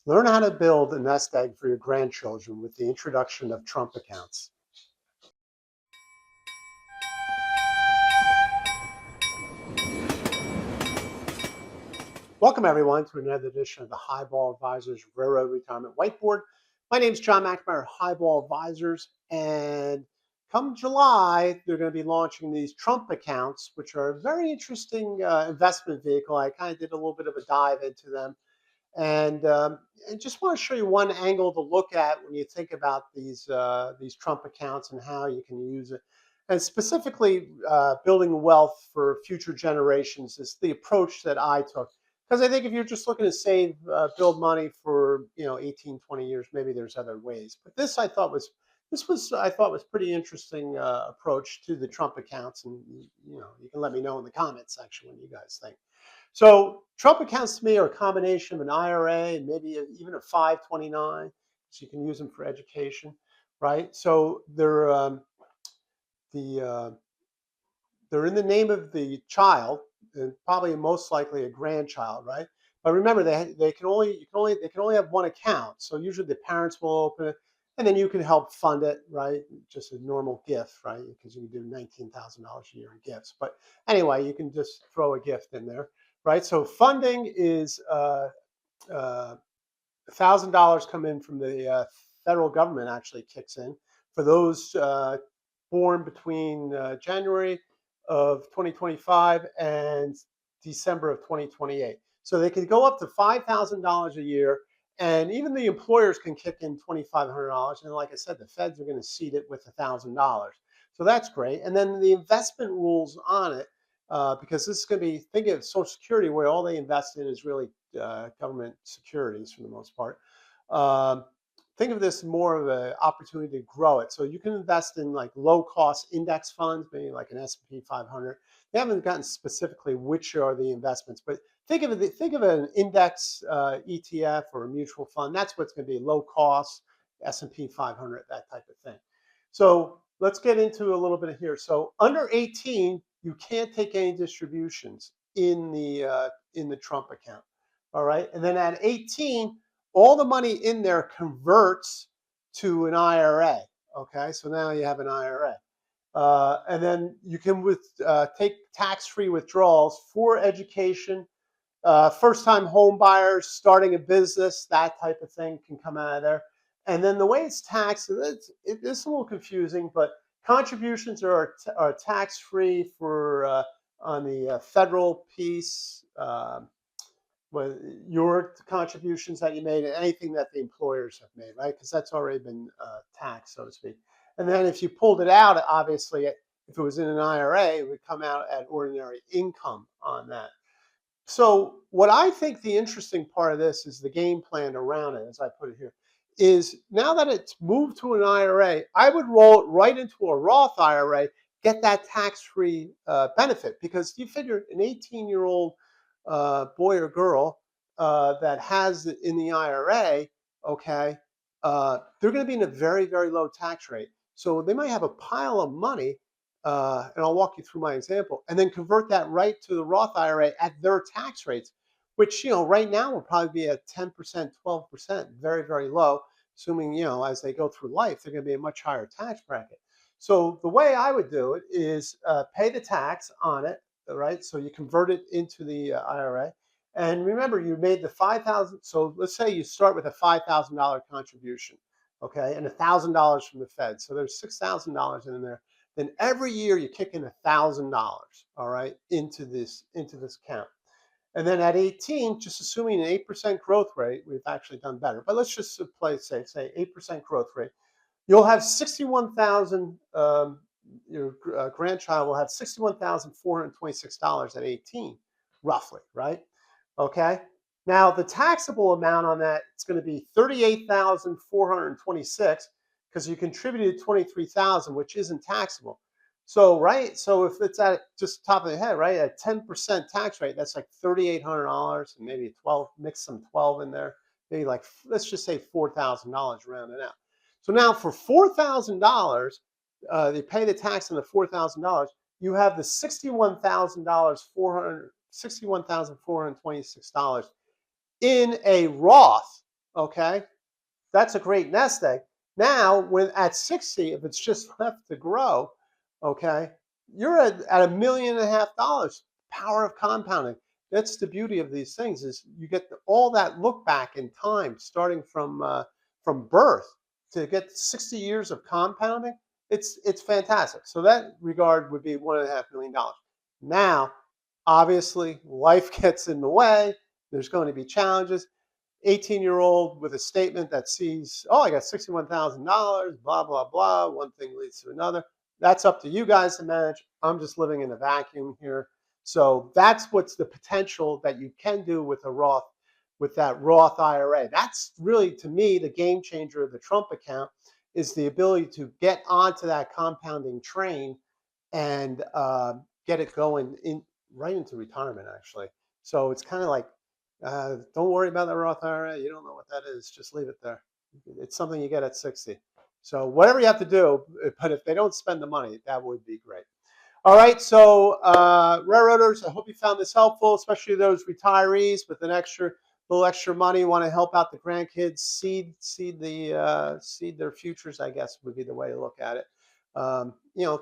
Learn how to build a nest egg for your grandchildren with the introduction of Trump accounts. Welcome, everyone, to another edition of the Highball Advisors Railroad Retirement Whiteboard. My name is John McNamara, Highball Advisors, and come July, they're going to be launching these Trump accounts, which are a very interesting investment vehicle. I kind of did a little bit of a dive into them. And I just want to show you one angle to look at when you think about these Trump accounts and how you can use it. And specifically, building wealth for future generations is the approach that I took. Because I think if you're just looking to save, build money for 18, 20 years, maybe there's other ways. But I thought was pretty interesting approach to the Trump accounts, and you can let me know in the comment section what you guys think. So Trump accounts to me are a combination of an IRA and maybe even a 529, so you can use them for education, right? So the they're in the name of the child, and probably most likely a grandchild, right? But remember, they can only have one account. So usually the parents will open it, and then you can help fund it, right? Just a normal gift, right? Because you can do $19,000 a year in gifts. But anyway, you can just throw a gift in there, right? So funding is $1,000 come in from the federal government actually kicks in for those born between January of 2025 and December of 2028. So they can go up to $5,000 a year, and even the employers can kick in $2,500. And like I said, the feds are going to seed it with $1,000. So that's great. And then the investment rules on it, because this is going to be, think of Social Security, where all they invest in is really government securities for the most part. Think of this more of an opportunity to grow it. So you can invest in like low-cost index funds, maybe like an S&P 500. They haven't gotten specifically which are the investments, but think of an index ETF or a mutual fund. That's what's going to be low-cost, S&P 500, that type of thing. So let's get into a little bit of here. So under 18, you can't take any distributions in the Trump account. All right, and then at 18, all the money in there converts to an IRA. Okay, so now you have an IRA. And then you can take tax-free withdrawals for education, first-time home buyers, starting a business, that type of thing can come out of there. And then the way it's taxed, it's a little confusing, but contributions are tax-free for on the federal piece. With your contributions that you made and anything that the employers have made, right? Because that's already been taxed, so to speak. And then if you pulled it out, obviously, if it was in an IRA, it would come out at ordinary income on that. So what I think the interesting part of this is the game plan around it, as I put it here, is now that it's moved to an IRA, I would roll it right into a Roth IRA, get that tax-free benefit, because you figure an 18-year-old boy or girl that has it in the IRA, okay, they're going to be in a very, very low tax rate. So they might have a pile of money, and I'll walk you through my example, and then convert that right to the Roth IRA at their tax rates, which, right now will probably be at 10%, 12%, very, very low, assuming, as they go through life, they're going to be a much higher tax bracket. So the way I would do it is pay the tax on it, right? So you convert it into the IRA. And remember, you made the 5,000. So let's say you start with a $5,000 contribution, okay, and $1,000 from the Fed. So there's $6,000 in there. Then every year you kick in $1,000, all right, into this account. And then at 18, just assuming an 8% growth rate, we've actually done better. But let's just say 8% growth rate. You'll have 61,000. Your grandchild will have $61,426 at 18, roughly, right? Okay. Now the taxable amount on that is going to be $38,426 because you contributed $23,000, which isn't taxable. So right, so if it's at just top of the head, right, at 10% tax rate, that's like $3,800 and maybe 12, mix some 12 in there, maybe like let's just say $4,000 rounded out. So now for $4,000. They pay the tax on the $4,000. You have the $61,426 in a Roth, Okay, that's a great nest egg. Now, when at 60, if it's just left to grow, okay, you're at $1.5 million. Power of compounding. That's the beauty of these things is you get all that look back in time, starting from birth to get 60 years of compounding. It's fantastic. So that regard would be $1.5 million. Now, obviously, life gets in the way. There's going to be challenges. 18-year-old with a statement that sees, oh, I got $61,000, blah, blah, blah. One thing leads to another. That's up to you guys to manage. I'm just living in a vacuum here. So that's what's the potential that you can do with a Roth, with that Roth IRA. That's really, to me, the game changer of the Trump account is the ability to get onto that compounding train and get it going in right into retirement, actually. So it's kind of like, don't worry about the Roth IRA. You don't know what that is. Just leave it there. It's something you get at 60. So whatever you have to do, but if they don't spend the money, that would be great. All right, so railroaders, I hope you found this helpful, especially those retirees with an little extra money, want to help out the grandkids, seed their futures, I guess would be the way to look at it.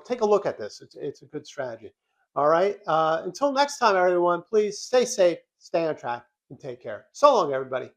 Take a look at this. It's a good strategy. All right. Until next time, everyone, please stay safe, stay on track, and take care. So long, everybody.